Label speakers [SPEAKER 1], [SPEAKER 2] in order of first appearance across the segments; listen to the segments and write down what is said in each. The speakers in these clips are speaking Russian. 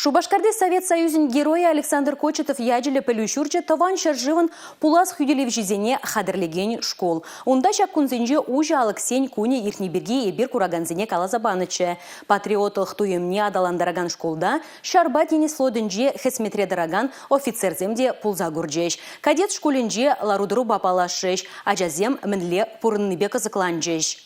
[SPEAKER 1] Шубашкарде Совет Союзин герои Александр Кочетов яджеле пелющурче таван шаржыван пулас хюделев жизене хадырлеген школ. Унда шак кунзенже ужа Алексень куни ирниберги ебир кураганзене калазабаныче. Патриотых туемне адаландараган школда шарбатини слоденже хесметре дараган офицерземде пулза гурджеш. Кадет школенже ларудыру бапалашеш, ажазем мінле пурынныбе кызыкланжеш.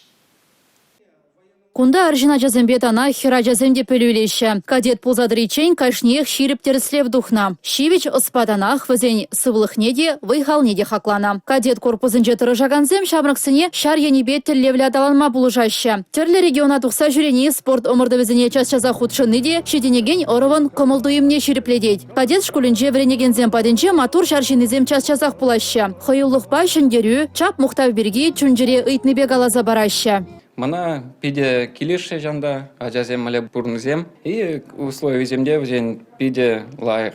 [SPEAKER 2] Кунда аржина жазембетана хера жаземде пөлюлеші. Кадет пулзадричен кашнех ширип терслев духна. Шивич оспаданах візен сывлыхнеде выйхалнеде хаклана. Кадет корпусынже тұрыжаганзем шабрыксыне шар енебе тіллевля даланма булыжашы. Терлі региона тухса жүрені спорт омырды візіне час-часа худшыныде шеденеген орывын комылдуымне ширипледет. Кадет школінже вренегензем паденче матур шаршинезем час-часах пулашы. Хойыллықпа шындерю чап мұқтав берге чүнжере ыйтныбе галаза барашы.
[SPEAKER 3] Мана пиде килише жанда, ажазем мале бурнзем, и условия земде взен пиде лайх.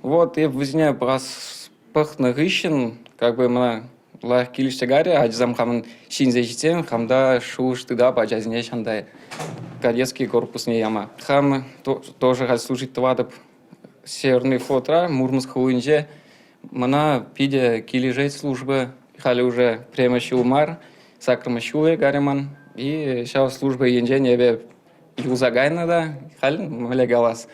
[SPEAKER 3] Вот и взне брас пахна гыщен, как бы мана лайх килише гаре, ажазам хаман шинзечтен, хамда шуш тыда ажазне шандай кадетский корпус не яма. Хам тоже хал служить твадып Северный флотра, Мурманск хуинже, мана пиде килижет службы, хали уже премощи умар, сакрамощуе гареман. И сейчас служба енженебе юзагайна да, халь мале галас.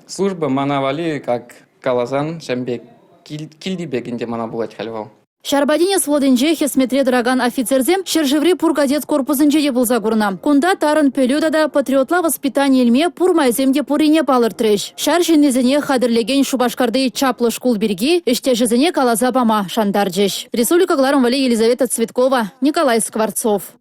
[SPEAKER 3] Служба манавали как калазан, шамбе килдибекинде мана булать хальвал.
[SPEAKER 2] Шарбадине своденже хесметре драган офицерзем шержеври пургадет корпусынже де булза гурна. Кунда тарын пөлюда да патриотла воспитание илме пурмайземде пурине палыр треш. Шаршинезене хадырлеген Шубашкарды чаплы школ берги, иштежезене калаза бама шандарджеш. Республика Гларом Вали Елизавета Цветкова, Николай Скворцов.